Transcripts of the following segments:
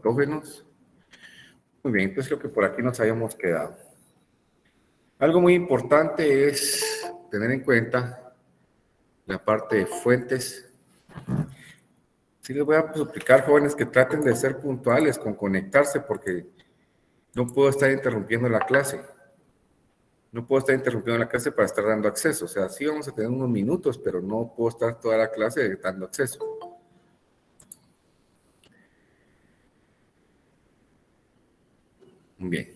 patógenos. Muy bien, entonces creo que por aquí nos habíamos quedado. Algo muy importante es tener en cuenta la parte de fuentes. Sí les voy a suplicar, jóvenes, que traten de ser puntuales con conectarse porque no puedo estar interrumpiendo la clase. No puedo estar interrumpiendo la clase para estar dando acceso. O sea, sí vamos a tener unos minutos, pero no puedo estar toda la clase dando acceso. Muy bien.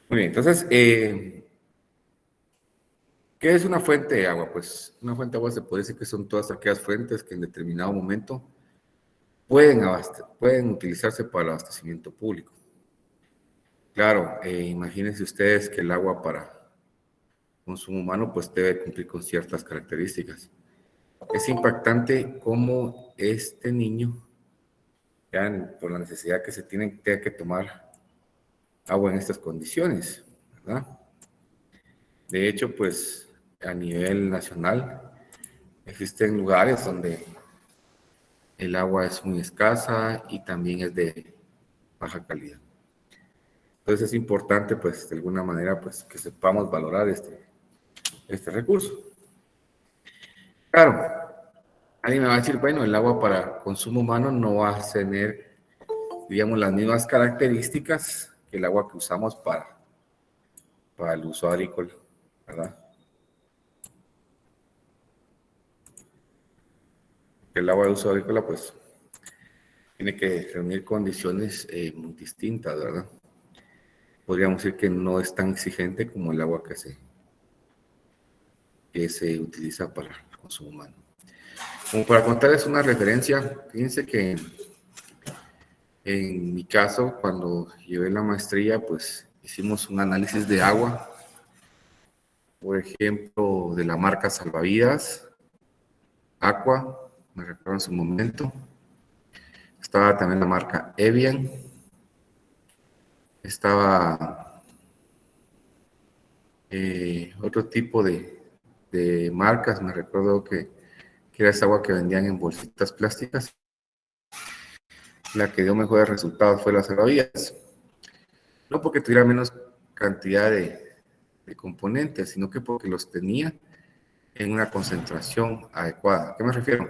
Muy bien, entonces, ¿qué es una fuente de agua? Pues una fuente de agua se puede decir que son todas aquellas fuentes que en determinado momento pueden utilizarse para el abastecimiento público. Claro, imagínense ustedes que el agua para consumo humano pues debe cumplir con ciertas características. Es impactante cómo este niño, ya por la necesidad que se tiene que tomar agua en estas condiciones, ¿verdad? De hecho, pues a nivel nacional existen lugares donde el agua es muy escasa y también es de baja calidad. Entonces es importante, pues, de alguna manera, pues, que sepamos valorar este recurso. Claro, alguien me va a decir, bueno, el agua para consumo humano no va a tener, digamos, las mismas características que el agua que usamos para el uso agrícola, ¿verdad? El agua de uso agrícola, pues, tiene que reunir condiciones muy distintas, ¿verdad? Podríamos decir que no es tan exigente como el agua que se utiliza para el consumo humano. Como para contarles una referencia, fíjense que en mi caso, cuando llevé la maestría, pues hicimos un análisis de agua, por ejemplo, de la marca Salvavidas, Aqua, me recuerdo en su momento. Estaba también la marca Evian. Estaba otro tipo de marcas, me recuerdo que era esa agua que vendían en bolsitas plásticas. La que dio mejores resultados fue la Salvavidas. No porque tuviera menos cantidad de componentes, sino que porque los tenía en una concentración adecuada. ¿A qué me refiero?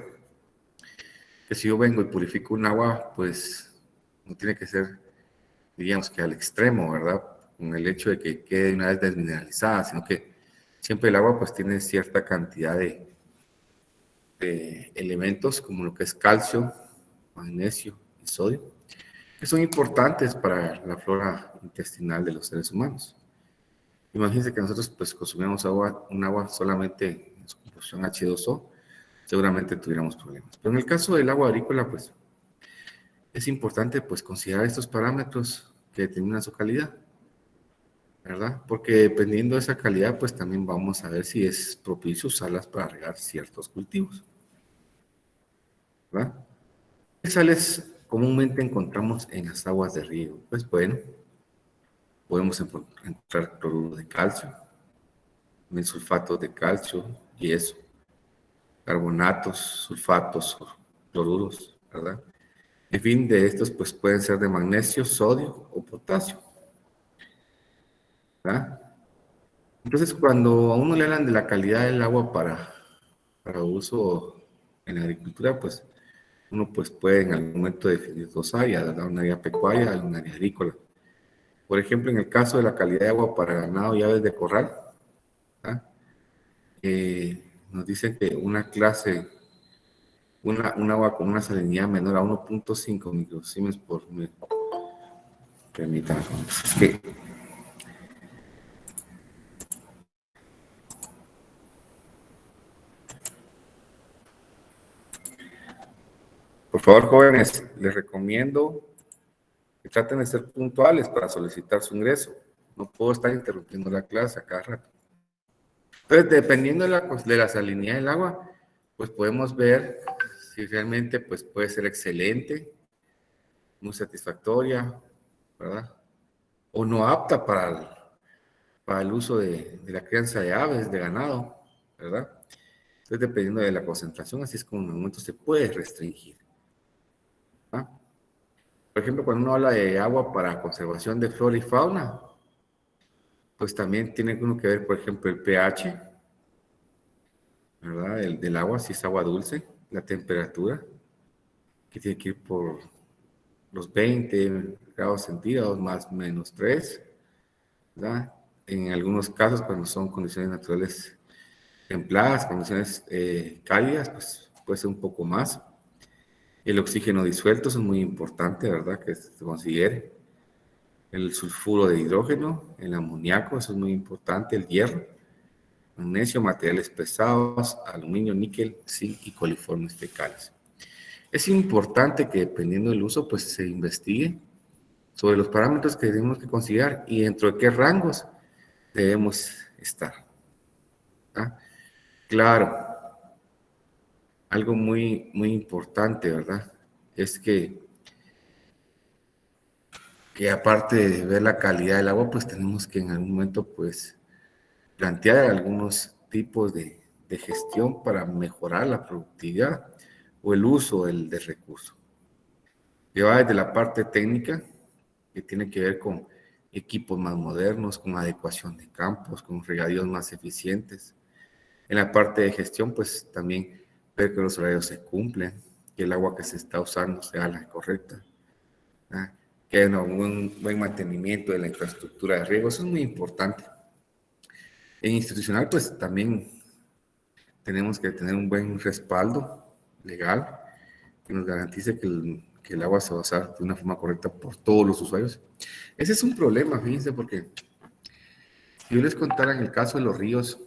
Que si yo vengo y purifico un agua, pues no tiene que ser, diríamos que al extremo, ¿verdad? Con el hecho de que quede una vez desmineralizada, sino que siempre el agua pues tiene cierta cantidad de elementos como lo que es calcio, magnesio y sodio, que son importantes para la flora intestinal de los seres humanos. Imagínense que nosotros pues consumimos un agua solamente en su composición H2O, seguramente tuviéramos problemas. Pero en el caso del agua agrícola, pues es importante pues considerar estos parámetros que determinan su calidad, ¿verdad? Porque dependiendo de esa calidad, pues también vamos a ver si es propicio usarlas para regar ciertos cultivos, ¿verdad? ¿Qué sales comúnmente encontramos en las aguas de riego? Pues bueno, podemos encontrar cloruro de calcio, sulfatos de calcio y eso, carbonatos, sulfatos, cloruros, ¿verdad? En fin, de estos pues pueden ser de magnesio, sodio o potasio, ¿verdad? Entonces, cuando a uno le hablan de la calidad del agua para uso en la agricultura, pues uno pues puede en algún momento definir dos áreas, ¿verdad? Un área pecuaria y un área agrícola. Por ejemplo, en el caso de la calidad de agua para ganado y aves de corral, ¿verdad? Nos dicen que un agua con una salinidad menor a 1.5 microsiemens por metro. Permítanme, es que por favor, jóvenes, les recomiendo que traten de ser puntuales para solicitar su ingreso. No puedo estar interrumpiendo la clase a cada rato. Entonces, dependiendo de la salinidad del agua, pues podemos ver si realmente pues, puede ser excelente, muy satisfactoria, ¿verdad? O no apta para el uso de la crianza de aves, de ganado, ¿verdad? Entonces, dependiendo de la concentración, así es como en el momento se puede restringir. ¿Ah? Por ejemplo, cuando uno habla de agua para conservación de flora y fauna, pues también tiene uno que ver, por ejemplo, el pH, ¿verdad? El del agua, si es agua dulce, la temperatura, que tiene que ir por los 20 grados centígrados más menos 3, ¿verdad? En algunos casos, cuando son condiciones naturales templadas, condiciones cálidas, pues puede ser un poco más. El oxígeno disuelto es muy importante, ¿verdad? Que se considere. El sulfuro de hidrógeno, el amoníaco, eso es muy importante. El hierro, magnesio, materiales pesados, aluminio, níquel, zinc y coliformes fecales. Es importante que dependiendo del uso, pues se investigue sobre los parámetros que tenemos que considerar y dentro de qué rangos debemos estar. ¿Ah? Claro, algo muy importante, ¿verdad? Es que aparte de ver la calidad del agua, pues tenemos que en algún momento, pues, plantear algunos tipos de gestión para mejorar la productividad o el uso del recurso. Lleva desde la parte técnica, que tiene que ver con equipos más modernos, con adecuación de campos, con regadíos más eficientes. En la parte de gestión, pues también ver que los horarios se cumplen, que el agua que se está usando sea la correcta, ¿verdad? Que haya un buen mantenimiento de la infraestructura de riego, eso es muy importante. En institucional, pues también tenemos que tener un buen respaldo legal que nos garantice que el agua se va a usar de una forma correcta por todos los usuarios. Ese es un problema, fíjense, porque si yo les contara en el caso de los ríos,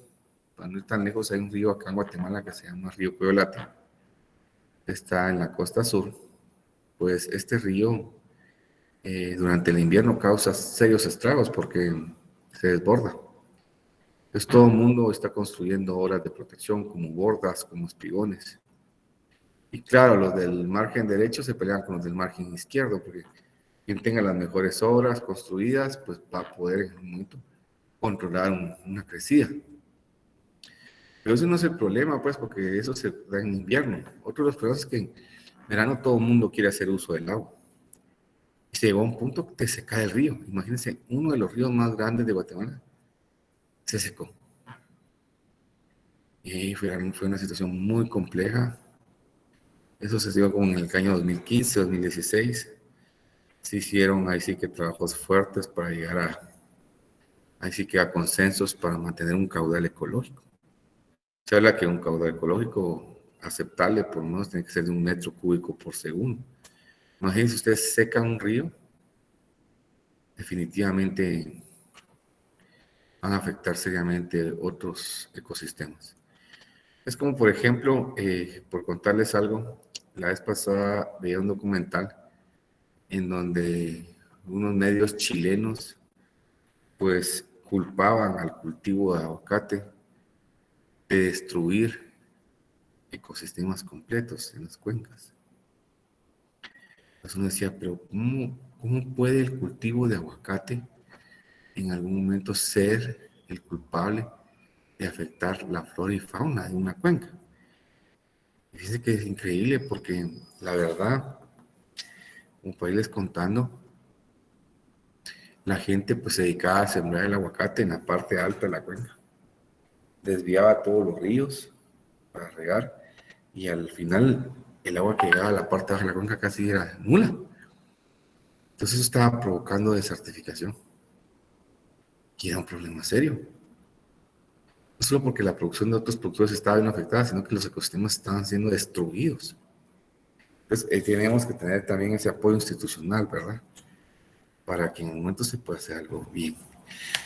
para no ir tan lejos, hay un río acá en Guatemala que se llama Río Coyolate, está en la costa sur, pues este río durante el invierno causa serios estragos porque se desborda. Entonces todo el mundo está construyendo obras de protección como bordas, como espigones. Y claro, los del margen derecho se pelean con los del margen izquierdo, porque quien tenga las mejores obras construidas, pues va a poder en un momento controlar una crecida. Pero eso no es el problema, pues, porque eso se da en invierno. Otro de los problemas es que en verano todo el mundo quiere hacer uso del agua. Y se llegó a un punto que se cae el río. Imagínense, uno de los ríos más grandes de Guatemala se secó. Y fue una situación muy compleja. Eso se dio como en el año 2015, 2016. Se hicieron ahí sí que trabajos fuertes para llegar ahí sí que a consensos para mantener un caudal ecológico. Se habla que un caudal ecológico aceptable por lo menos tiene que ser de 1 metro cúbico por segundo. Imagínense ustedes secan un río, definitivamente van a afectar seriamente otros ecosistemas. Es como, por ejemplo, por contarles algo, la vez pasada veía un documental en donde unos medios chilenos pues culpaban al cultivo de aguacate de destruir ecosistemas completos en las cuencas. Entonces uno decía, pero ¿cómo puede el cultivo de aguacate en algún momento ser el culpable de afectar la flora y fauna de una cuenca? Y fíjense que es increíble porque la verdad, como para irles contando, la gente pues se dedicaba a sembrar el aguacate en la parte alta de la cuenca. Desviaba todos los ríos para regar y al final el agua que llegaba a la parte baja de la cuenca casi era nula. Entonces eso estaba provocando desertificación y era un problema serio. No solo porque la producción de otros productores estaba bien afectada, sino que los ecosistemas estaban siendo destruidos. Entonces tenemos que tener también ese apoyo institucional, ¿verdad? Para que en un momento se pueda hacer algo bien.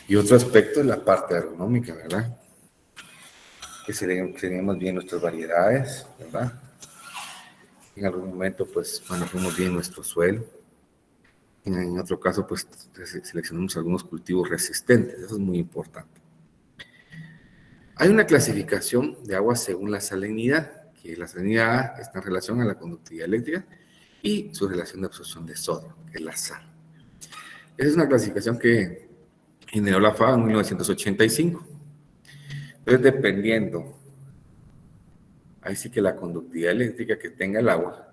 Y otro aspecto es la parte agronómica, ¿verdad? Que tenemos bien nuestras variedades, ¿verdad? En algún momento, pues, manejemos bien nuestro suelo. En otro caso, pues, seleccionamos algunos cultivos resistentes. Eso es muy importante. Hay una clasificación de aguas según la salinidad, que la salinidad está en relación a la conductividad eléctrica y su relación de absorción de sodio, que es la sal. Esa es una clasificación que generó la FAO en 1985. Entonces, dependiendo, ahí sí que la conductividad eléctrica que tenga el agua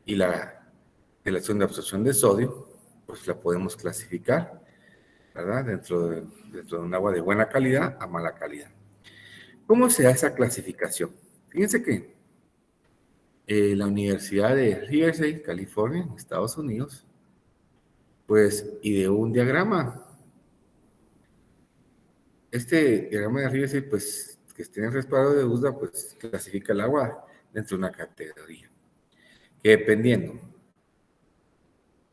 y la relación de absorción de sodio, pues la podemos clasificar, ¿verdad? Dentro de un agua de buena calidad a mala calidad. ¿Cómo se da esa clasificación? Fíjense que la Universidad de Riverside, California, en Estados Unidos, pues ideó un diagrama. Este diagrama de Riverside, pues, que esté en respaldo de USDA, pues clasifica el agua dentro de una categoría. Que dependiendo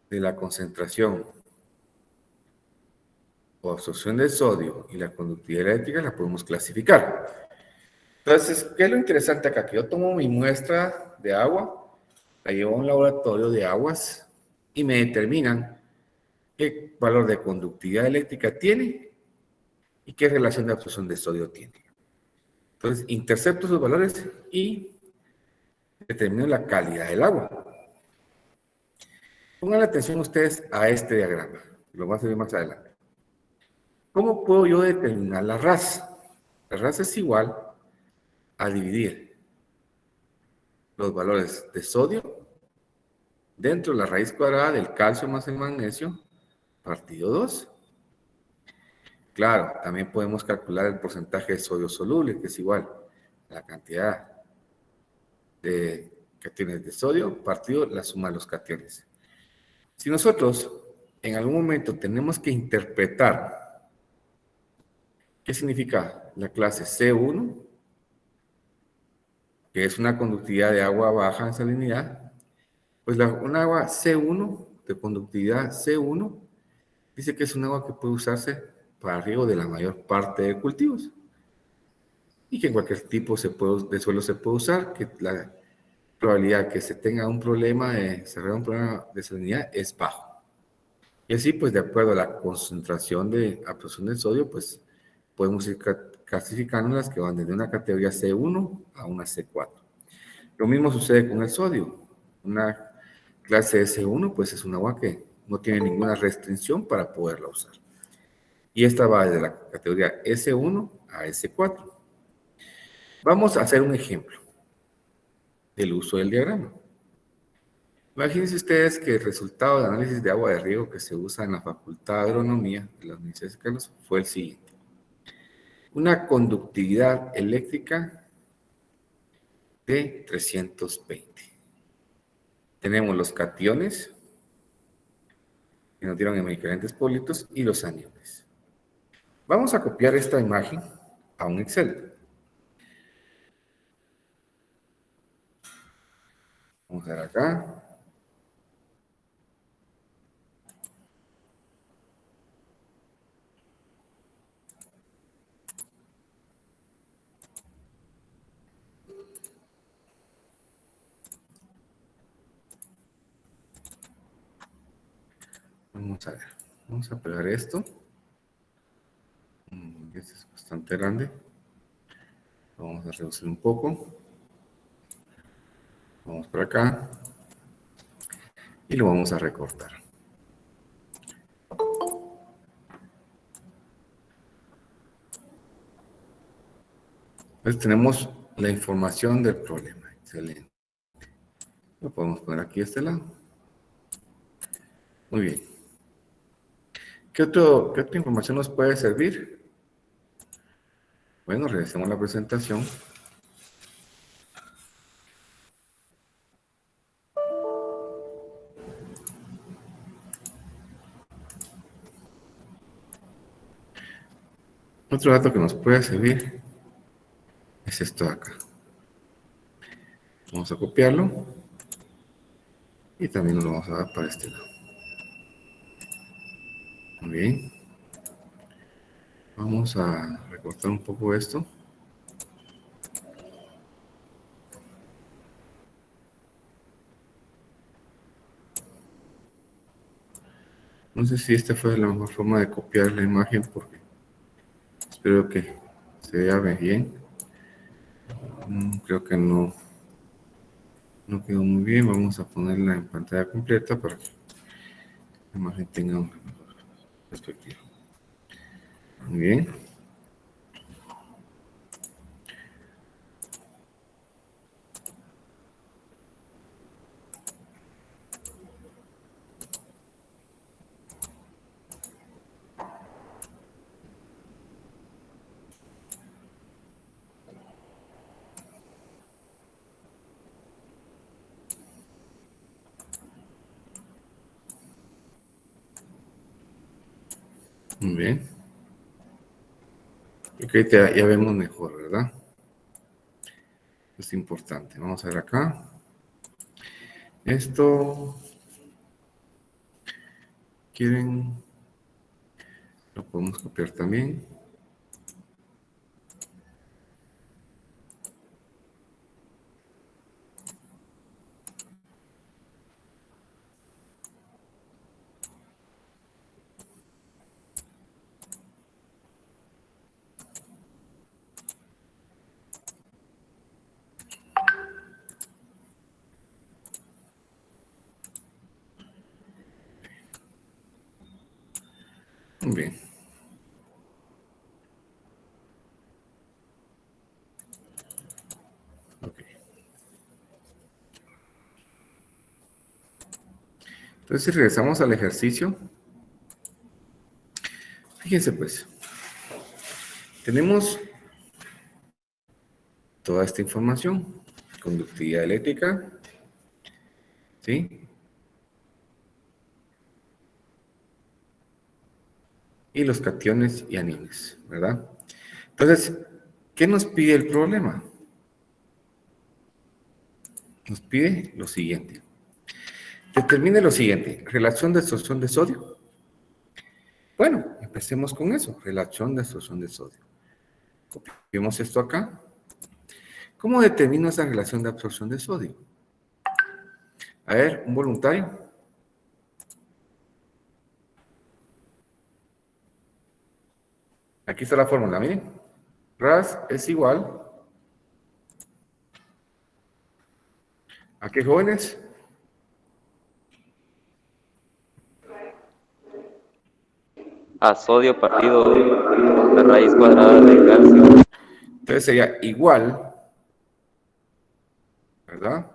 de la concentración o absorción de sodio y la conductividad eléctrica, la podemos clasificar. Entonces, ¿qué es lo interesante acá? Que yo tomo mi muestra de agua, la llevo a un laboratorio de aguas y me determinan qué valor de conductividad eléctrica tiene y qué relación de absorción de sodio tiene. Entonces, intercepto esos valores y determino la calidad del agua. Pongan atención ustedes a este diagrama, lo vamos a ver más adelante. ¿Cómo puedo yo determinar la RAS? La RAS es igual a dividir los valores de sodio dentro de la raíz cuadrada del calcio más el magnesio partido 2. Claro, también podemos calcular el porcentaje de sodio soluble, que es igual a la cantidad de cationes de sodio partido la suma de los cationes. Si nosotros en algún momento tenemos que interpretar qué significa la clase C1, que es una conductividad de agua baja en salinidad, pues un agua C1, de conductividad C1, dice que es un agua que puede usarse para riego de la mayor parte de cultivos y que en cualquier tipo de suelo se puede usar, que la probabilidad que se tenga un problema de desarrollar un problema de salinidad es bajo. Y así, pues de acuerdo a la concentración de absorción de sodio, pues podemos ir clasificando las que van desde una categoría C1 a una C4. Lo mismo sucede con el sodio. Una clase S1, pues es un agua que no tiene ninguna restricción para poderla usar. Y esta va desde la categoría S1 a S4. Vamos a hacer un ejemplo del uso del diagrama. Imagínense ustedes que el resultado de análisis de agua de riego que se usa en la Facultad de Agronomía de la Universidad de Carlos fue el siguiente. Una conductividad eléctrica de 320. Tenemos los cationes, que nos dieron en diferentes politos, y los aniones. Vamos a copiar esta imagen a un Excel. Vamos a ver acá. Vamos a ver. Vamos a pegar esto. Este es bastante grande. Vamos a reducir un poco. Vamos por acá. Y lo vamos a recortar. Entonces tenemos la información del problema. Excelente. Lo podemos poner aquí a este lado. Muy bien. ¿Qué otra información nos puede servir? Bueno, regresemos a la presentación. Otro dato que nos puede servir es esto de acá. Vamos a copiarlo y también nos lo vamos a dar para este lado. Muy bien. Vamos a recortar un poco esto. No sé si esta fue la mejor forma de copiar la imagen porque espero que se vea bien. Creo que no quedó muy bien. Vamos a ponerla en pantalla completa para que la imagen tenga una mejor perspectiva. Muy bien. Muy bien. Creo que ahorita ya vemos mejor, ¿verdad? Es importante. Vamos a ver acá. Esto, ¿quieren? Lo podemos copiar también. Muy bien. Ok. Entonces, si regresamos al ejercicio, fíjense pues, tenemos toda esta información, conductividad eléctrica, ¿sí? Y los cationes y aniones, ¿verdad? Entonces, ¿qué nos pide el problema? Nos pide lo siguiente. Determine lo siguiente, relación de absorción de sodio. Bueno, empecemos con eso, relación de absorción de sodio. Copiemos esto acá. ¿Cómo determino esa relación de absorción de sodio? A ver, un voluntario. Aquí está la fórmula, miren. RAS es igual. ¿A qué, jóvenes? A sodio partido la raíz cuadrada de calcio. Entonces sería igual, ¿verdad?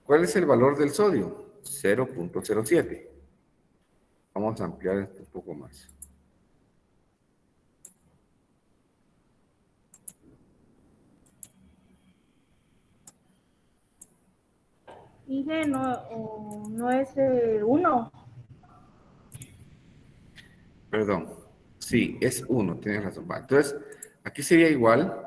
¿Cuál es el valor del sodio? 0.07. Vamos a ampliar esto un poco más. Dije, no es 1. Perdón. Sí, es 1, tienes razón. Va, entonces, aquí sería igual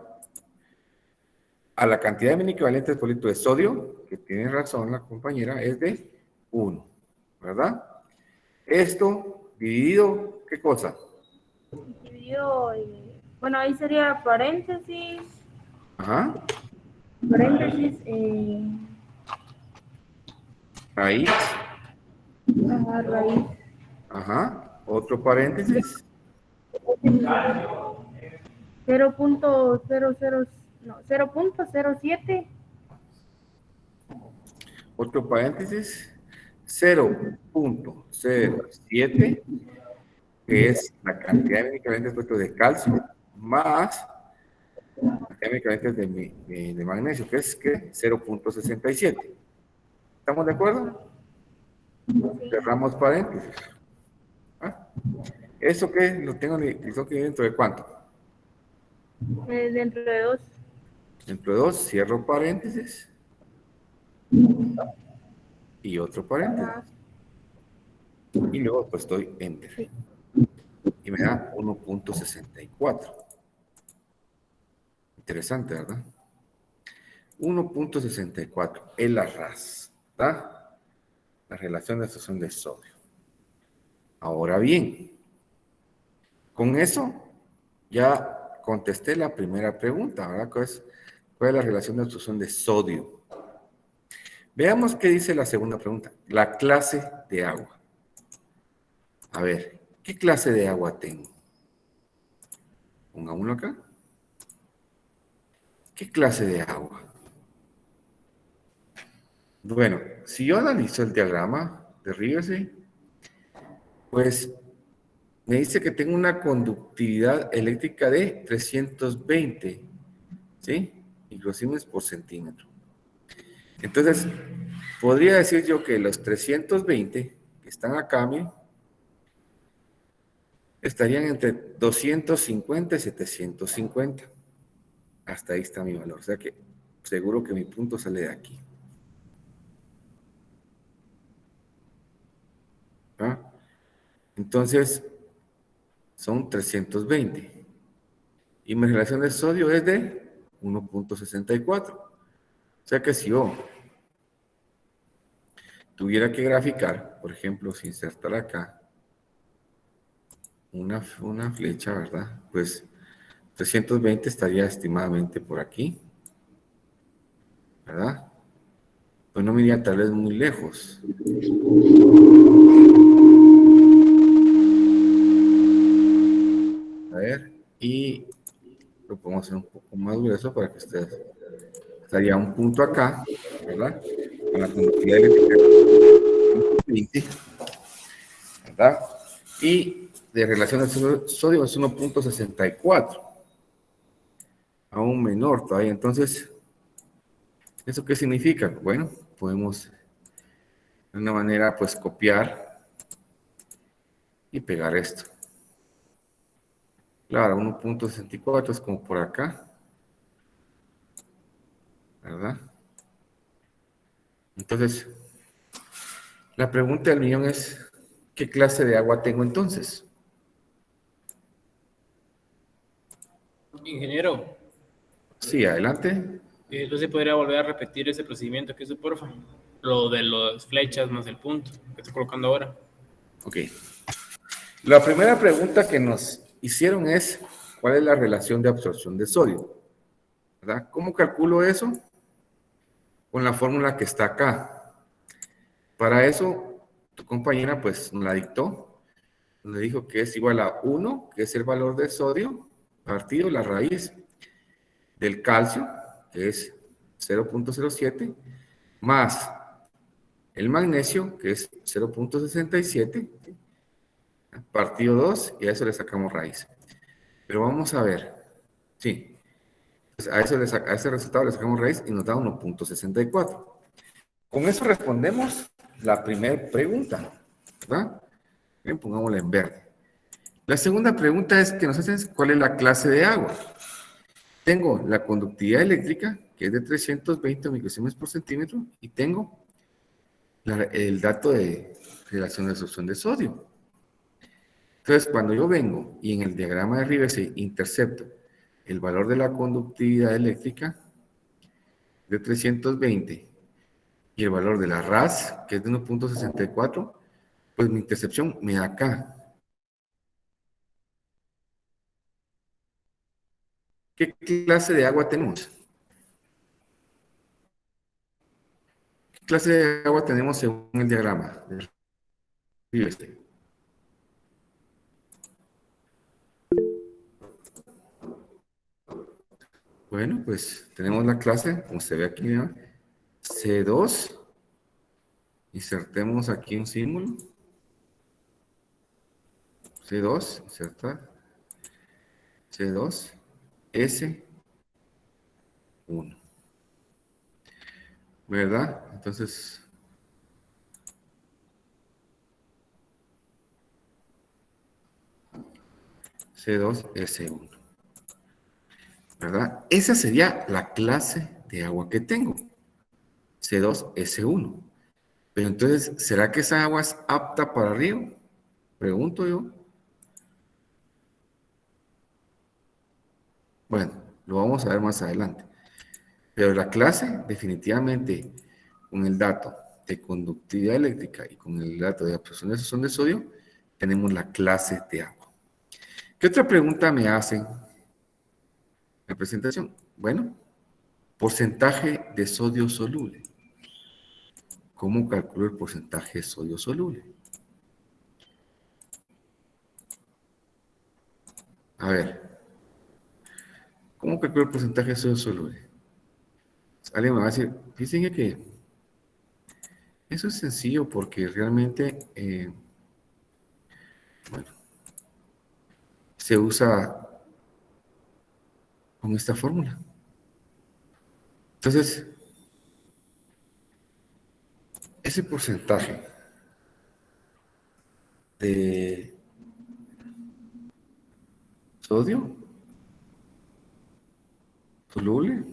a la cantidad de mini equivalentes por litro de sodio, que tiene razón la compañera, es de 1, ¿verdad? Esto dividido, ¿qué cosa? Dividido, bueno, ahí sería paréntesis, Ajá, paréntesis, raíz, raíz ajá, otro paréntesis, 0.00, no, 0.07. otro paréntesis, 0.07, que es la cantidad de medicamentos puestos de calcio, más la cantidad de medicamentos de magnesio, que es ¿qué? 0.67. ¿Estamos de acuerdo? Cerramos paréntesis. ¿Ah? ¿Eso qué? Lo tengo que dentro de cuánto. Dentro de 2. Dentro de 2, cierro paréntesis y otro paréntesis. Ajá, Y luego pues doy enter. sí. Y me da 1.64. Interesante, ¿verdad? 1.64 es la RAS, ¿verdad? La relación de absorción de sodio. Ahora bien, con eso ya contesté la primera pregunta, ¿verdad? ¿Cuál es la relación de absorción de sodio? Veamos qué dice la segunda pregunta. La clase de agua. A ver, ¿qué clase de agua tengo? Pongámoslo acá. ¿Qué clase de agua? Bueno, si yo analizo el diagrama de Rivers, pues me dice que tengo una conductividad eléctrica de 320, ¿sí? Microsiemens por centímetro. Entonces, podría decir yo que los 320 que están acá, miren, estarían entre 250 y 750. Hasta ahí está mi valor. O sea que seguro que mi punto sale de aquí. ¿Ah? Entonces, son 320. Y mi relación de sodio es de 1.64. O sea que si yo tuviera que graficar, por ejemplo, si insertar acá una flecha, ¿verdad? Pues 320 estaría estimadamente por aquí, ¿verdad? Pues no me iría tal vez muy lejos. A ver, y lo podemos hacer un poco más grueso para que ustedes... Estaría un punto acá, ¿verdad? Con la conductividad eléctrica 20, ¿verdad? Y de relación al sodio es 1.64, aún menor todavía. Entonces, ¿eso qué significa? Bueno, podemos de una manera pues copiar y pegar esto. Claro, 1.64 es como por acá, ¿verdad? Entonces, la pregunta del millón es, ¿qué clase de agua tengo entonces? Ingeniero, Sí, adelante. ¿no se podría volver a repetir ese procedimiento que hizo, porfa? Lo de las flechas más el punto que estoy colocando ahora. Ok. La primera pregunta que nos hicieron es, ¿cuál es la relación de absorción de sodio? ¿Verdad? ¿Cómo calculo eso? Con la fórmula que está acá. Para eso, tu compañera pues nos la dictó. Nos dijo que es igual a 1, que es el valor de sodio, partido la raíz del calcio, que es 0.07, más el magnesio, que es 0.67, partido 2, y a eso le sacamos raíz. Pero vamos a ver, sí, pues a ese resultado le sacamos raíz y nos da 1.64. Con eso respondemos la primera pregunta, ¿verdad? Bien, pongámosla en verde. La segunda pregunta es que nos hacen cuál es la clase de agua. Tengo la conductividad eléctrica, que es de 320 microsiemens por centímetro, y tengo el dato de relación de absorción de sodio. Entonces, cuando yo vengo y en el diagrama de Rivers intercepto el valor de la conductividad eléctrica de 320 y el valor de la RAS, que es de 1.64, pues mi intercepción me da acá. ¿Qué clase de agua tenemos? ¿Qué clase de agua tenemos según el diagrama de Rivers? Bueno, pues tenemos la clase, como se ve aquí, ¿no? C2. Insertemos aquí un símbolo. C2, insertar. C2, S1. ¿Verdad? Entonces, C2S1. ¿Verdad? Esa sería la clase de agua que tengo. C2S1. Pero entonces, ¿será que esa agua es apta para río? Pregunto yo. Bueno, lo vamos a ver más adelante. Pero la clase, definitivamente, con el dato de conductividad eléctrica y con el dato de absorción de sodio, tenemos la clase de agua. ¿Qué otra pregunta me hacen en la presentación? Bueno, porcentaje de sodio soluble. ¿Cómo calculo el porcentaje de sodio soluble? A ver, ¿cómo calculo el porcentaje de sodio soluble? Alguien me va a decir, fíjense que eso es sencillo porque realmente, bueno, se usa con esta fórmula. Entonces, ese porcentaje de sodio soluble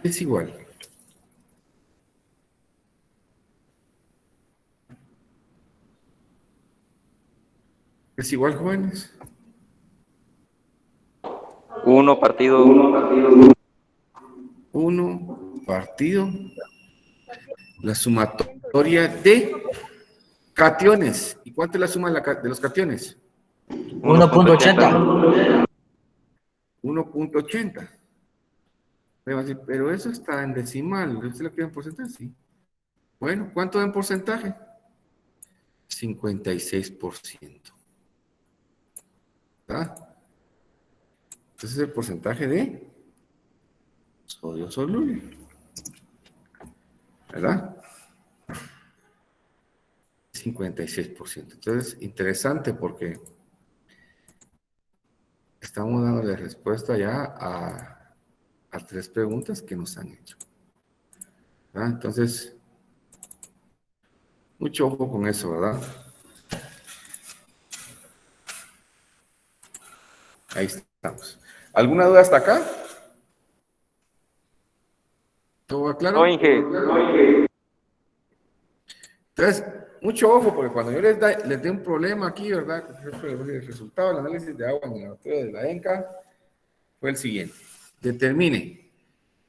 es igual jóvenes, 1 partido 1 partido la sumatoria de cationes. ¿Y cuánto es la suma de los cationes? 1.80. 1.80. Pero eso está en decimal. ¿Usted lo quiere en porcentaje? Sí. Bueno, ¿cuánto da en porcentaje? 56%. ¿Verdad? Entonces el porcentaje de sodio soluble. ¿Verdad? 56%. Entonces, interesante porque estamos dando respuesta ya a 3 preguntas que nos han hecho. ¿Verdad? Entonces, mucho ojo con eso, ¿verdad? Ahí estamos. ¿Alguna duda hasta acá? ¿Todo va claro? No, Inge. Entonces, mucho ojo, porque cuando yo les dé un problema aquí, ¿verdad? El resultado del análisis de agua en el laboratorio de la ENCA fue el siguiente. Determine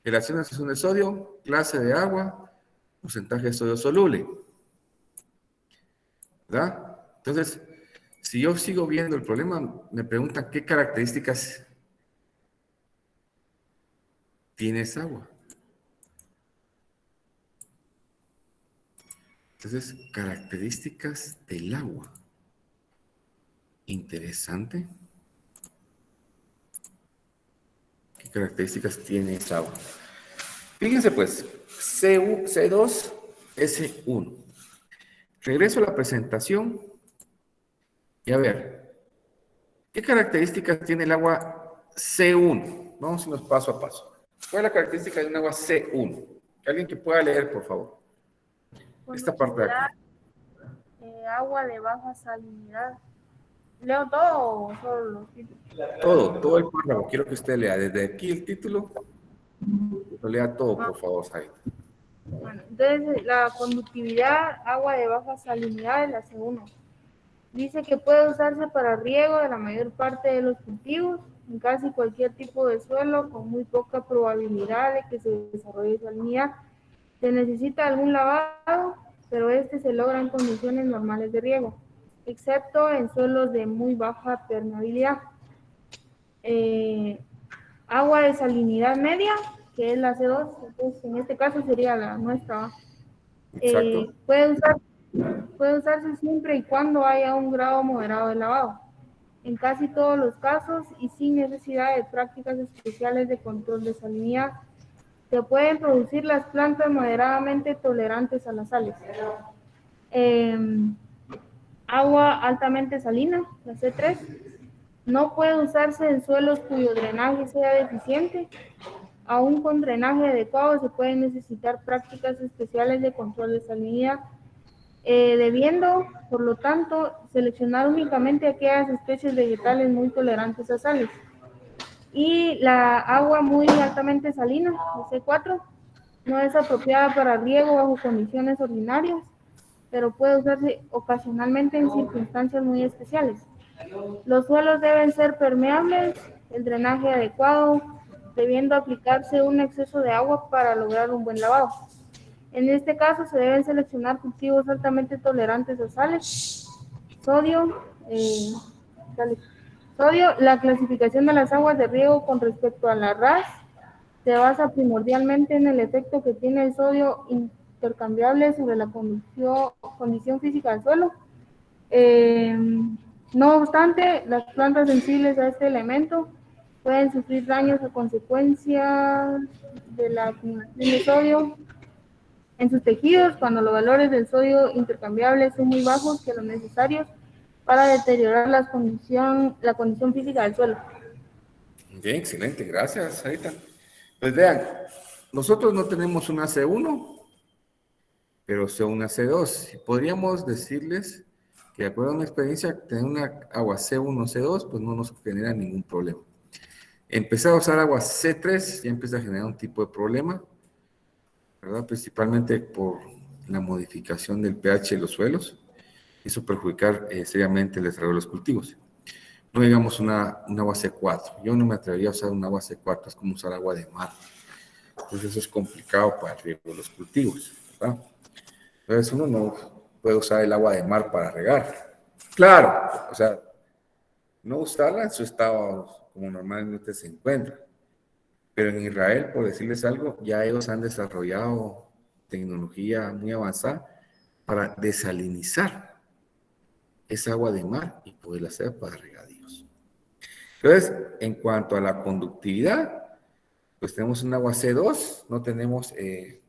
relación de asociación de sodio, clase de agua, porcentaje de sodio soluble. ¿Verdad? Entonces, si yo sigo viendo el problema, me preguntan qué características tiene esa agua. Entonces, características del agua. Interesante. ¿Qué características tiene esa agua? Fíjense pues, C2S1. Regreso a la presentación y a ver, ¿qué características tiene el agua C1? Vamos a irnos paso a paso. ¿Cuál es la característica de un agua C1? Alguien que pueda leer, por favor. Esta parte de aquí. Agua de baja salinidad. ¿Leo todo o solo los títulos? Todo el párrafo. Quiero que usted lea desde aquí el título. Lo lea todo, por favor, Said. Bueno, entonces la conductividad, agua de baja salinidad es la C1. Dice que puede usarse para riego de la mayor parte de los cultivos, en casi cualquier tipo de suelo, con muy poca probabilidad de que se desarrolle salinidad. Se necesita algún lavado, pero este se logra en condiciones normales de riego, excepto en suelos de muy baja permeabilidad. Agua de salinidad media, que es la C2, entonces en este caso sería la nuestra. Exacto. Puede usarse siempre y cuando haya un grado moderado de lavado. En casi todos los casos y sin necesidad de prácticas especiales de control de salinidad, se pueden producir las plantas moderadamente tolerantes a las sales. Agua altamente salina, la C3, no puede usarse en suelos cuyo drenaje sea deficiente. Aún con drenaje adecuado se pueden necesitar prácticas especiales de control de salinidad, debiendo, por lo tanto, seleccionar únicamente aquellas especies vegetales muy tolerantes a sales. Y la agua muy altamente salina, la C4, no es apropiada para riego bajo condiciones ordinarias, pero puede usarse ocasionalmente en circunstancias muy especiales. Los suelos deben ser permeables, el drenaje adecuado, debiendo aplicarse un exceso de agua para lograr un buen lavado. En este caso se deben seleccionar cultivos altamente tolerantes a sales. Sodio, la clasificación de las aguas de riego con respecto a la RAS se basa primordialmente en el efecto que tiene el sodio intercambiable sobre la condición física del suelo. No obstante, las plantas sensibles a este elemento pueden sufrir daños a consecuencia de la acumulación de sodio en sus tejidos cuando los valores del sodio intercambiable son muy bajos que los necesarios para deteriorar la condición física del suelo. Bien, excelente, gracias, Sarita. Pues vean, nosotros no tenemos una C1, pero sí una C2. Podríamos decirles que de acuerdo a una experiencia, tener una agua C1, C2, pues no nos genera ningún problema. Empezar a usar agua C3 ya empieza a generar un tipo de problema, ¿verdad? Principalmente por la modificación del pH de los suelos. Eso perjudicar seriamente el desarrollo de los cultivos. No digamos un agua C4. Yo no me atrevería a usar un agua C4, es como usar agua de mar. Entonces eso es complicado para el riego de los cultivos, ¿verdad? Entonces uno no puede usar el agua de mar para regar. Claro, o sea, no usarla en su estado como normalmente se encuentra. Pero en Israel, por decirles algo, ya ellos han desarrollado tecnología muy avanzada para desalinizar esa agua de mar y poderla hacer para regadíos. Entonces, en cuanto a la conductividad, pues tenemos un agua C2, no tenemos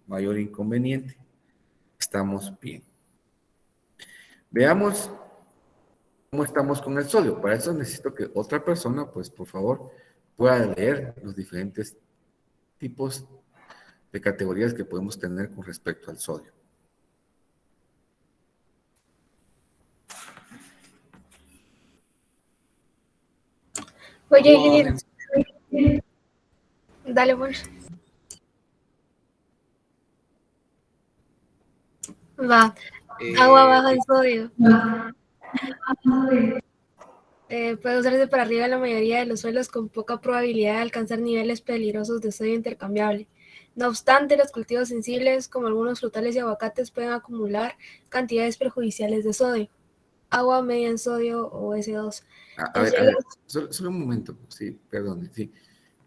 mayor inconveniente, estamos bien. Veamos cómo estamos con el sodio. Para eso necesito que otra persona, pues por favor, pueda leer los diferentes tipos de categorías que podemos tener con respecto al sodio. Oye, ingeniero. Dale, pues. Va. Agua baja en sodio. Puede usarse para arriba en la mayoría de los suelos con poca probabilidad de alcanzar niveles peligrosos de sodio intercambiable. No obstante, los cultivos sensibles, como algunos frutales y aguacates, pueden acumular cantidades perjudiciales de sodio. Agua media en sodio o S2. A ver, solo un momento, sí, perdón, sí.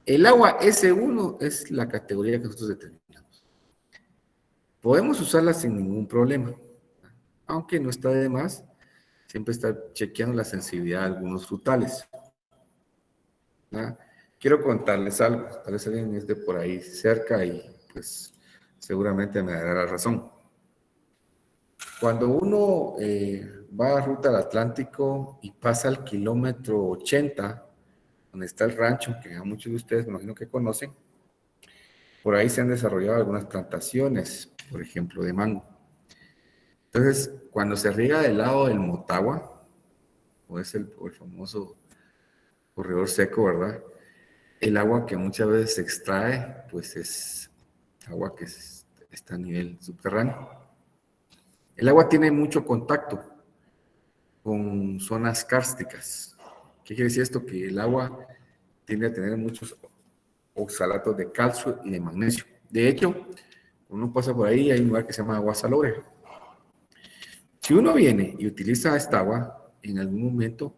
El agua S1 es la categoría que nosotros determinamos. Podemos usarla sin ningún problema, aunque no está de más siempre estar chequeando la sensibilidad de algunos frutales. ¿Ah? Quiero contarles algo, tal vez alguien es de por ahí cerca y pues seguramente me dará la razón. Cuando uno va a ruta al Atlántico y pasa al kilómetro 80, donde está el rancho, que a muchos de ustedes me imagino que conocen, por ahí se han desarrollado algunas plantaciones, por ejemplo, de mango. Entonces, cuando se riega del lado del Motagua, o es el famoso corredor seco, ¿verdad? El agua que muchas veces se extrae, pues es agua que está a nivel subterráneo. El agua tiene mucho contacto con zonas kársticas. ¿Qué quiere decir esto? Que el agua tiende a tener muchos oxalatos de calcio y de magnesio. De hecho, uno pasa por ahí, hay un lugar que se llama agua salobre. Si uno viene y utiliza esta agua, en algún momento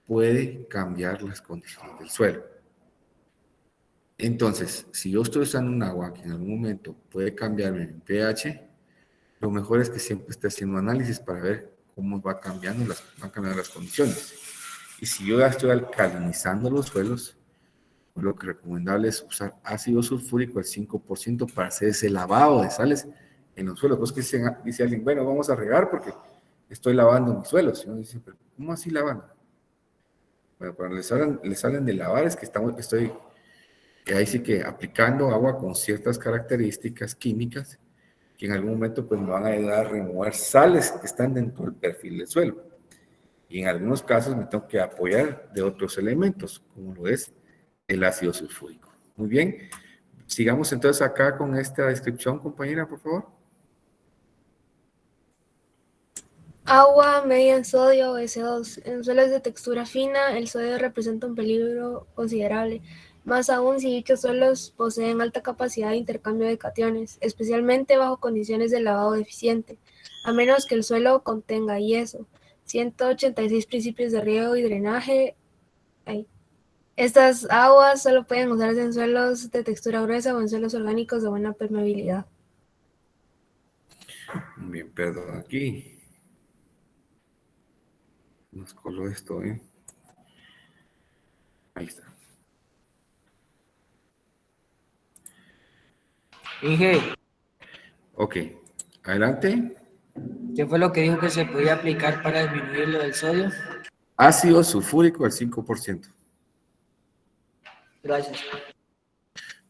puede cambiar las condiciones del suelo. Entonces, si yo estoy usando un agua que en algún momento puede cambiarme el pH, lo mejor es que siempre esté haciendo análisis para ver cómo van cambiando las condiciones. Y si yo ya estoy alcalinizando los suelos, pues lo que es recomendable es usar ácido sulfúrico al 5% para hacer ese lavado de sales en los suelos. Pues que dice alguien, bueno, vamos a regar porque estoy lavando mis suelos. Y uno dice, pero ¿cómo así lavando? Bueno, cuando les salen de lavar es que estoy ahí sí que aplicando agua con ciertas características químicas que en algún momento pues me van a ayudar a remover sales que están dentro del perfil del suelo. Y en algunos casos me tengo que apoyar de otros elementos, como lo es el ácido sulfúrico. Muy bien. Sigamos entonces acá con esta descripción, compañera, por favor. Agua media en sodio o S2. En suelos de textura fina, el sodio representa un peligro considerable, más aún si dichos suelos poseen alta capacidad de intercambio de cationes, especialmente bajo condiciones de lavado deficiente, a menos que el suelo contenga yeso. 186 principios de riego y drenaje. Estas aguas solo pueden usarse en suelos de textura gruesa o en suelos orgánicos de buena permeabilidad. Bien, perdón, aquí nos coló esto, ¿eh? Ahí está. Inge, Ok, adelante. ¿Qué fue lo que dijo que se podía aplicar para disminuir lo del sodio? Ácido sulfúrico al 5%. Gracias.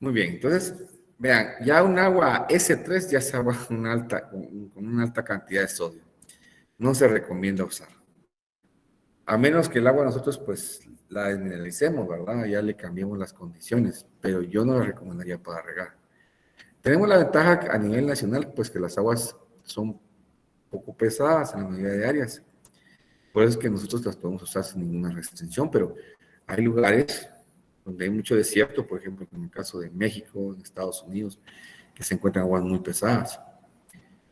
Muy bien, entonces, vean, ya un agua S3 ya se va con una alta cantidad de sodio. No se recomienda usar. A menos que el agua nosotros pues la desminalicemos, ¿verdad? Ya le cambiamos las condiciones, pero yo no la recomendaría para regar. Tenemos la ventaja a nivel nacional, pues que las aguas son poco pesadas en la mayoría de áreas. Por eso es que nosotros las podemos usar sin ninguna restricción, pero hay lugares donde hay mucho desierto, por ejemplo, en el caso de México, en Estados Unidos, que se encuentran aguas muy pesadas.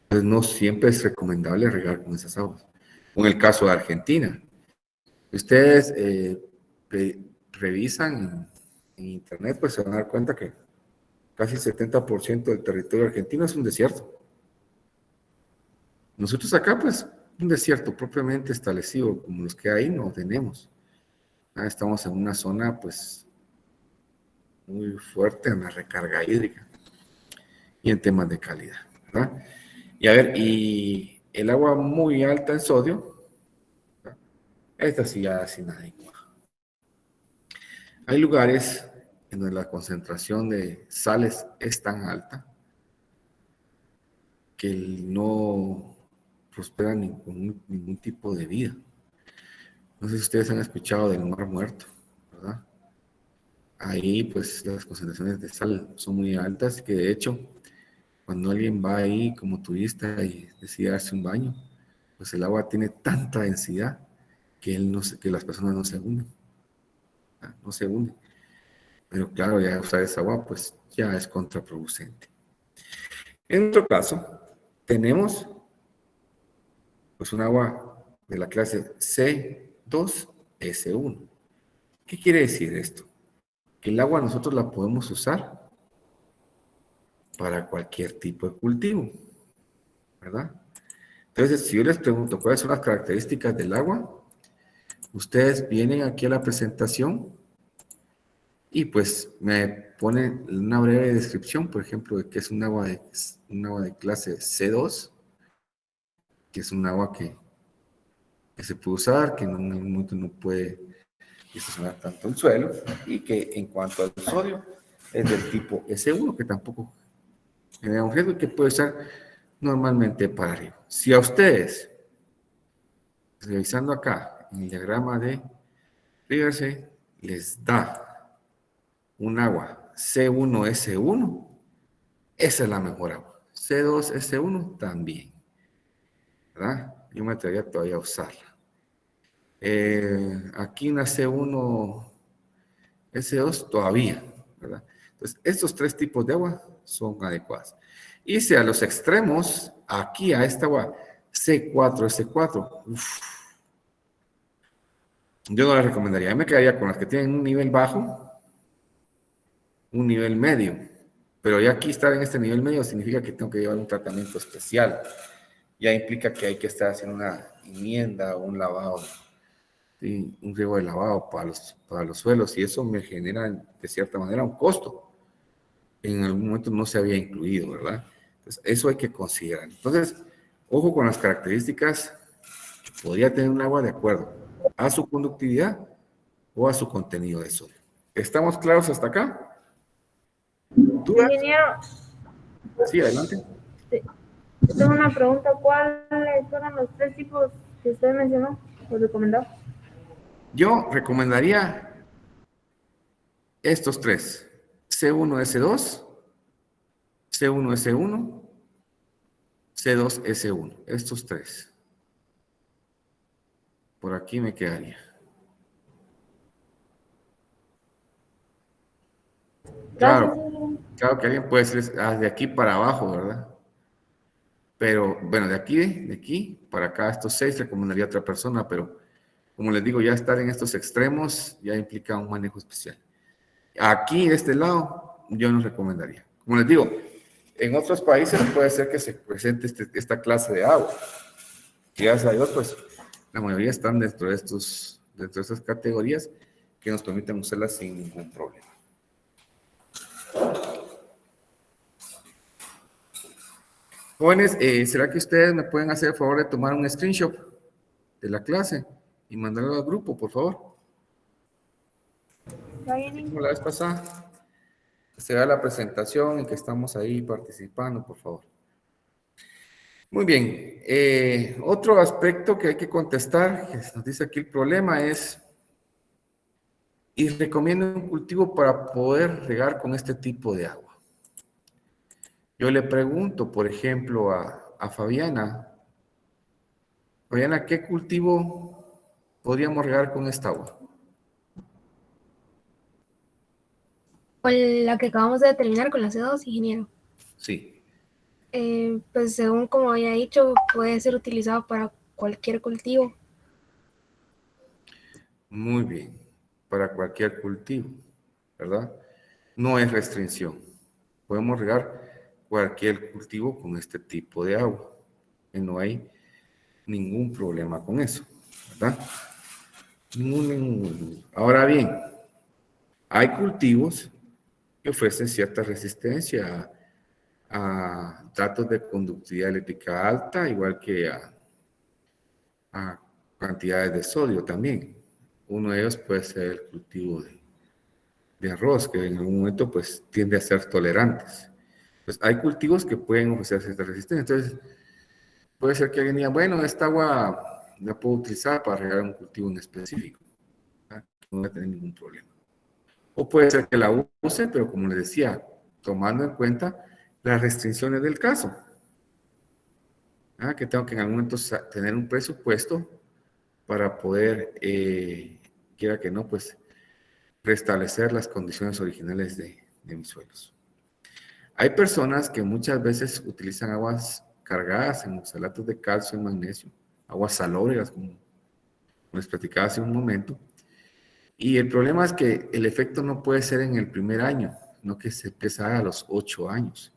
Entonces no siempre es recomendable regar con esas aguas. O en el caso de Argentina, ustedes revisan en internet, pues se van a dar cuenta que casi el 70% del territorio argentino es un desierto. Nosotros acá, pues, un desierto propiamente establecido como los que hay, no tenemos. Estamos en una zona, pues, muy fuerte en la recarga hídrica y en temas de calidad, ¿verdad? Y a ver, y el agua muy alta en sodio, ¿verdad? Esta sí ya sin adecuada. Hay lugares en donde la concentración de sales es tan alta que no prospera ningún tipo de vida. No sé si ustedes han escuchado del Mar Muerto, ¿verdad? Ahí, pues, las concentraciones de sal son muy altas, que de hecho, cuando alguien va ahí como turista y decide darse un baño, pues el agua tiene tanta densidad que, que las personas no se hunden. No se hunden. Pero claro, ya usar esa agua, pues, ya es contraproducente. En otro caso, tenemos, pues, un agua de la clase C2S1. ¿Qué quiere decir esto? Que el agua nosotros la podemos usar para cualquier tipo de cultivo, ¿verdad? Entonces, si yo les pregunto cuáles son las características del agua, ustedes vienen aquí a la presentación y pues me ponen una breve descripción, por ejemplo, de que es un agua de clase C2, que es un agua que se puede usar, que en un momento no puede estacionar tanto el suelo, y que en cuanto al sodio es del tipo S1, que tampoco genera un riesgo y que puede usar normalmente para arriba. Si a ustedes, revisando acá en el diagrama de Riverse, les da un agua C1S1, esa es la mejor agua. C2S1 también, ¿verdad? Yo me atrevería todavía a usarla. Aquí una C1S2 todavía, ¿verdad? Entonces, estos tres tipos de agua son adecuadas. Y si a los extremos, aquí a esta agua C4S4, yo no la recomendaría. Yo me quedaría con las que tienen un nivel bajo, un nivel medio. Pero ya aquí estar en este nivel medio significa que tengo que llevar un tratamiento especial. Ya implica que hay que estar haciendo una enmienda o un lavado, ¿sí? Un riego de lavado para los suelos. Y eso me genera, de cierta manera, un costo. En algún momento no se había incluido, ¿verdad? Entonces, eso hay que considerar. Entonces, ojo con las características que podría tener un agua de acuerdo a su conductividad o a su contenido de sodio. ¿Estamos claros hasta acá? ¿Dudas? Ingeniero, Sí, adelante. tengo una pregunta. ¿Cuáles fueron los tres tipos que usted mencionó o recomendó? Yo recomendaría estos tres. C1S2, C1S1, C2S1. Estos tres. Por aquí me quedaría. Gracias. Claro que alguien puede decir de aquí para abajo, ¿verdad? Pero bueno, de aquí para acá, estos 6 recomendaría a otra persona, pero como les digo, ya estar en estos extremos ya implica un manejo especial. Aquí, de este lado, yo no recomendaría. Como les digo, en otros países puede ser que se presente esta clase de agua. Y gracias a Dios, pues, la mayoría están dentro de estas categorías que nos permiten usarlas sin ningún problema. Jóvenes, ¿será que ustedes me pueden hacer el favor de tomar un screenshot de la clase y mandarlo al grupo, por favor? ¿Está bien? Como la vez pasada. Se da la presentación en que estamos ahí participando, por favor. Muy bien. Otro aspecto que hay que contestar, que nos dice aquí el problema, es, y recomiendo un cultivo para poder regar con este tipo de agua. Yo le pregunto, por ejemplo, a Fabiana, Fabiana, ¿qué cultivo podríamos regar con esta agua? Con la que acabamos de determinar con la C2, ingeniero. Sí. Pues según como había dicho, puede ser utilizado para cualquier cultivo. Muy bien. Para cualquier cultivo, ¿verdad? No es restricción. Podemos regar cualquier cultivo con este tipo de agua. Y no hay ningún problema con eso, ¿verdad? Ningún. Ahora bien, hay cultivos que ofrecen cierta resistencia a datos de conductividad eléctrica alta, igual que a cantidades de sodio también. Uno de ellos puede ser el cultivo de arroz, que en algún momento pues tiende a ser tolerantes. Pues hay cultivos que pueden ofrecer cierta resistencia. Entonces, puede ser que alguien diga, bueno, esta agua la puedo utilizar para regar un cultivo en específico. ¿Verdad? No va a tener ningún problema. O puede ser que la use, pero como les decía, tomando en cuenta las restricciones del caso. Que tengo que en algún momento tener un presupuesto para poder, quiera que no, pues restablecer las condiciones originales de mis suelos. Hay personas que muchas veces utilizan aguas cargadas en oxalatos de calcio y magnesio, aguas salóbregas, como les platicaba hace un momento, y el problema es que el efecto no puede ser en el primer año, sino que se empieza a los 8 años,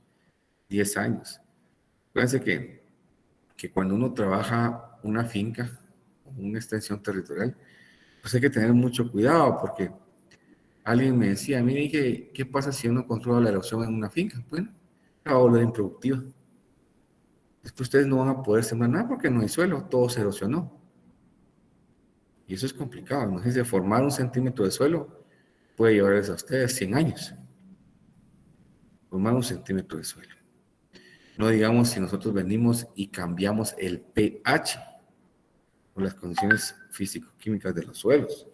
10 años. Fíjense que cuando uno trabaja una finca, una extensión territorial, pues hay que tener mucho cuidado, porque alguien me decía, a mí dije, ¿qué pasa si uno controla la erosión en una finca? Bueno, la va a volver improductiva. Después ustedes no van a poder sembrar nada porque no hay suelo, todo se erosionó. Y eso es complicado. Imagínense, formar 1 centímetro de suelo puede llevarles a ustedes 100 años. Formar 1 centímetro de suelo. No digamos si nosotros venimos y cambiamos el pH o las condiciones físico-químicas de los suelos.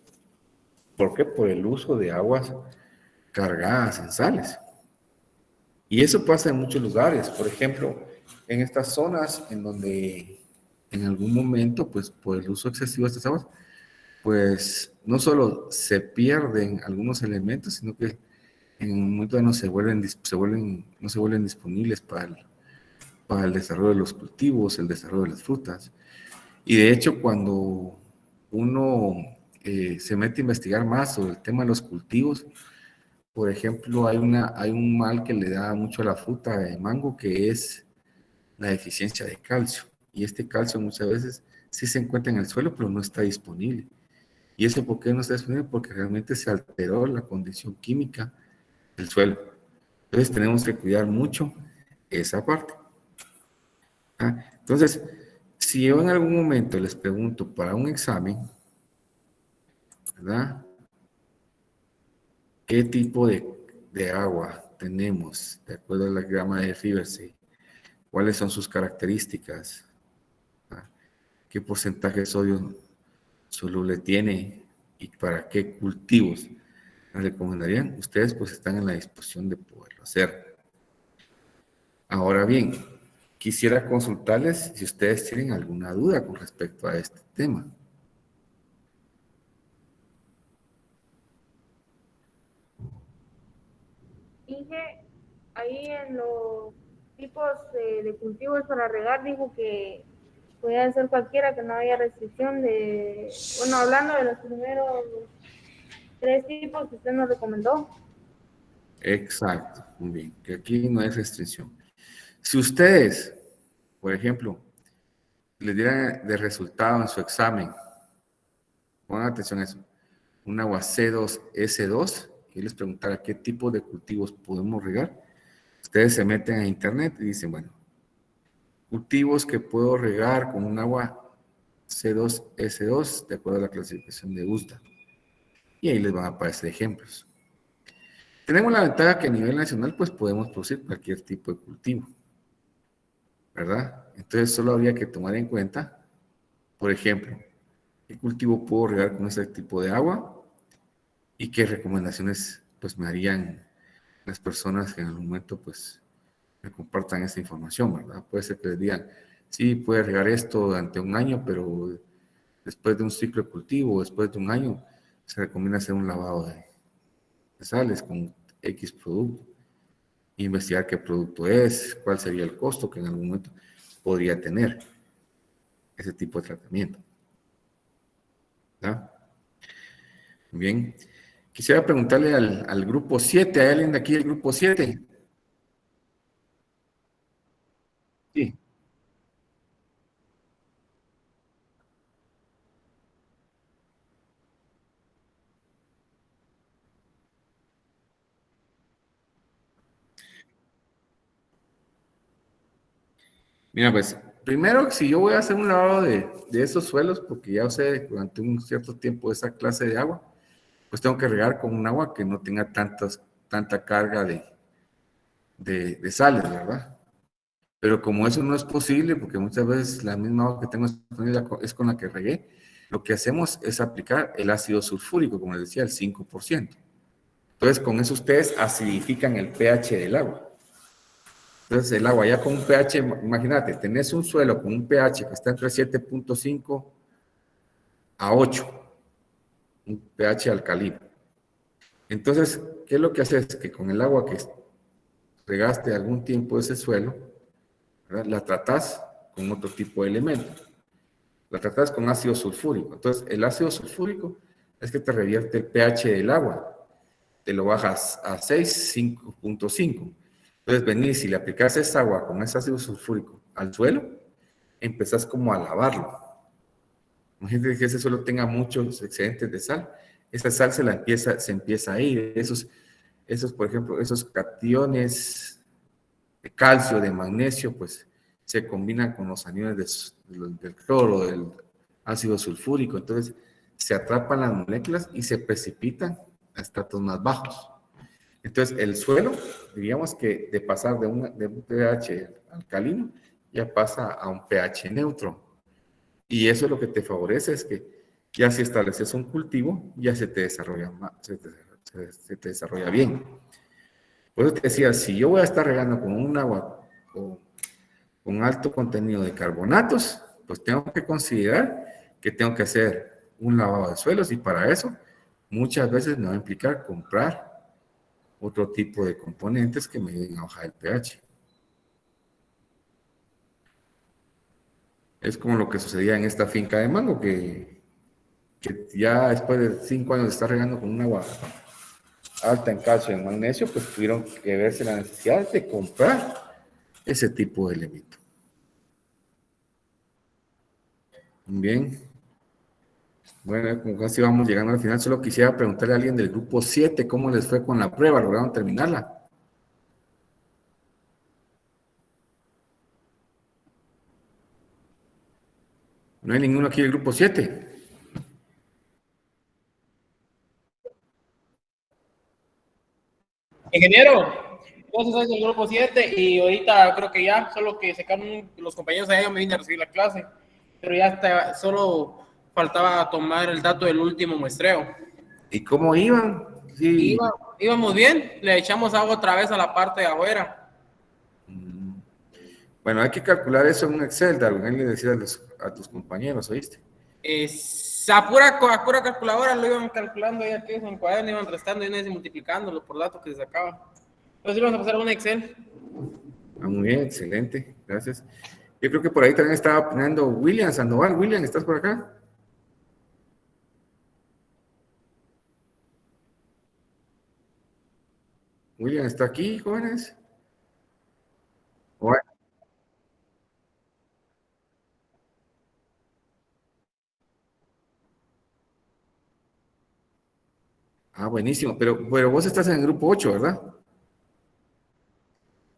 ¿Por qué? Por el uso de aguas cargadas en sales. Y eso pasa en muchos lugares. Por ejemplo, en estas zonas en donde en algún momento, pues por el uso excesivo de estas aguas, pues no solo se pierden algunos elementos, sino que en un momento no se vuelven disponibles para el desarrollo de los cultivos, el desarrollo de las frutas. Y de hecho, cuando uno se mete a investigar más sobre el tema de los cultivos, por ejemplo, hay un mal que le da mucho a la fruta de mango, que es la deficiencia de calcio. Y este calcio muchas veces sí se encuentra en el suelo, pero no está disponible. ¿Y eso por qué no está disponible? Porque realmente se alteró la condición química del suelo. Entonces tenemos que cuidar mucho esa parte. Entonces, si yo en algún momento les pregunto para un examen, ¿verdad? ¿Qué tipo de agua tenemos de acuerdo a la grama de Riversay? ¿Cuáles son sus características? ¿Qué porcentaje de sodio soluble tiene? ¿Y para qué cultivos les recomendarían? Ustedes pues están en la disposición de poderlo hacer. Ahora bien, quisiera consultarles si ustedes tienen alguna duda con respecto a este tema. Dije ahí en los tipos de cultivos para regar, dijo que podía ser cualquiera, que no había restricción de, bueno, hablando de los primeros 3 tipos que usted nos recomendó. Exacto, muy bien, que aquí no hay restricción. Si ustedes, por ejemplo, les dieran de resultado en su examen, pongan atención a eso, un agua C2S2, y les preguntara qué tipo de cultivos podemos regar, ustedes se meten a internet y dicen, bueno, cultivos que puedo regar con un agua C2S2 de acuerdo a la clasificación de USDA. Y ahí les van a aparecer ejemplos. Tenemos la ventaja que a nivel nacional pues podemos producir cualquier tipo de cultivo, ¿verdad? Entonces solo habría que tomar en cuenta, por ejemplo, qué cultivo puedo regar con ese tipo de agua y qué recomendaciones pues me harían las personas que en algún momento pues me compartan esta información, ¿verdad? Puede ser que les digan, sí, puede regar esto durante un año, pero después de un ciclo de cultivo, después de un año, se recomienda hacer un lavado de sales con X producto, investigar qué producto es, cuál sería el costo que en algún momento podría tener ese tipo de tratamiento, ¿verdad? Bien, quisiera preguntarle al grupo 7, ¿hay alguien de aquí del grupo 7? Sí. Mira, pues, primero, si yo voy a hacer un lavado de esos suelos, porque ya usé durante un cierto tiempo esa clase de agua, pues tengo que regar con un agua que no tenga tanta carga de sales, ¿verdad? Pero como eso no es posible, porque muchas veces la misma agua que tengo disponible es con la que regué, lo que hacemos es aplicar el ácido sulfúrico, como les decía, el 5%. Entonces, con eso ustedes acidifican el pH del agua. Entonces, el agua ya con un pH, imagínate, tenés un suelo con un pH que está entre 7.5 a 8, un pH alcalino. Entonces, ¿qué es lo que haces? Que con el agua que regaste algún tiempo ese suelo, ¿verdad? La tratás con otro tipo de elemento. La tratás con ácido sulfúrico. Entonces, el ácido sulfúrico es que te revierte el pH del agua. Te lo bajas a 6, 5.5. Entonces, venís y le aplicás esa agua con ese ácido sulfúrico al suelo, empezás como a lavarlo. Imagínate que ese suelo tenga muchos excedentes de sal. Esa sal se empieza a ir. Por ejemplo, esos cationes de calcio, de magnesio, pues se combinan con los aniones del cloro, del ácido sulfúrico. Entonces, se atrapan las moléculas y se precipitan a estratos más bajos. Entonces, el suelo, diríamos que de pasar de un pH alcalino, ya pasa a un pH neutro. Y eso es lo que te favorece, es que ya si estableces un cultivo, ya se te desarrolla, se te desarrolla bien. Por eso te decía, si yo voy a estar regando con un agua con alto contenido de carbonatos, pues tengo que considerar que tengo que hacer un lavado de suelos y para eso muchas veces me va a implicar comprar otro tipo de componentes que me ayuden a bajar el pH. Es como lo que sucedía en esta finca de mango, que ya después de 5 años de estar regando con un agua alta en calcio y en magnesio, pues tuvieron que verse la necesidad de comprar ese tipo de elemento. Bien. Bueno, como casi vamos llegando al final, solo quisiera preguntarle a alguien del grupo 7 cómo les fue con la prueba, ¿lograron terminarla? ¿No hay ninguno aquí del grupo 7? Ingeniero, entonces soy del grupo 7 y ahorita creo que ya, solo que sacaron los compañeros allá, me vine a recibir la clase, pero ya está, solo faltaba tomar el dato del último muestreo. ¿Y cómo iban? Sí. Íbamos bien, le echamos agua otra vez a la parte de afuera. Bueno, hay que calcular eso en un Excel, Darwin. Ahí le decía a tus compañeros, ¿oíste? A pura calculadora lo iban calculando ya que en el cuaderno, iban restando y multiplicándolo por datos que se sacaban. Entonces íbamos a pasar a un Excel. Ah, muy bien, excelente, gracias. Yo creo que por ahí también estaba poniendo William Sandoval. William, ¿estás por acá? William está aquí, jóvenes. Bueno. Ah, buenísimo, pero vos estás en el grupo 8, ¿verdad?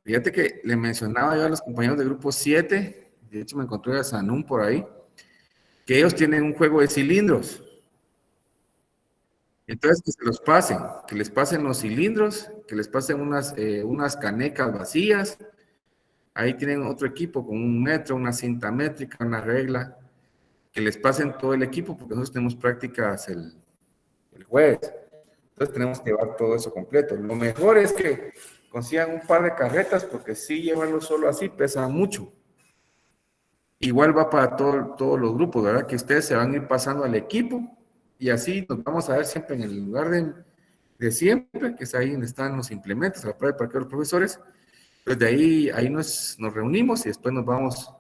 Fíjate que le mencionaba yo a los compañeros del grupo 7, de hecho me encontré a Sanún por ahí, que ellos tienen un juego de cilindros. Entonces, que se los pasen, que les pasen los cilindros, que les pasen unas canecas vacías. Ahí tienen otro equipo con un metro, una cinta métrica, una regla, que les pasen todo el equipo, porque nosotros tenemos prácticas el jueves. Entonces tenemos que llevar todo eso completo. Lo mejor es que consigan un par de carretas, porque si llevarlo solo así pesa mucho. Igual va para todos los grupos, ¿verdad? Que ustedes se van a ir pasando al equipo y así nos vamos a ver siempre en el lugar de siempre, que es ahí donde están los implementos, a la prueba de parqueo de los profesores. Pues de ahí nos reunimos y después nos vamos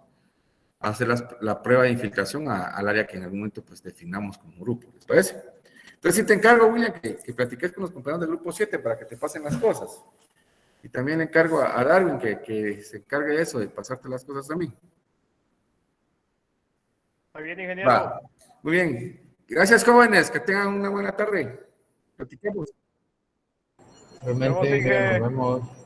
a hacer la prueba de infiltración al área que en algún momento pues definamos como grupo, ¿les parece? Entonces sí te encargo, William, que platiques con los compañeros del grupo 7 para que te pasen las cosas. Y también le encargo a Darwin que se encargue de eso, de pasarte las cosas a mí. Muy bien, ingeniero. Va. Muy bien. Gracias, jóvenes. Que tengan una buena tarde. Platiquemos. Nos vemos, Inge. Nos vemos.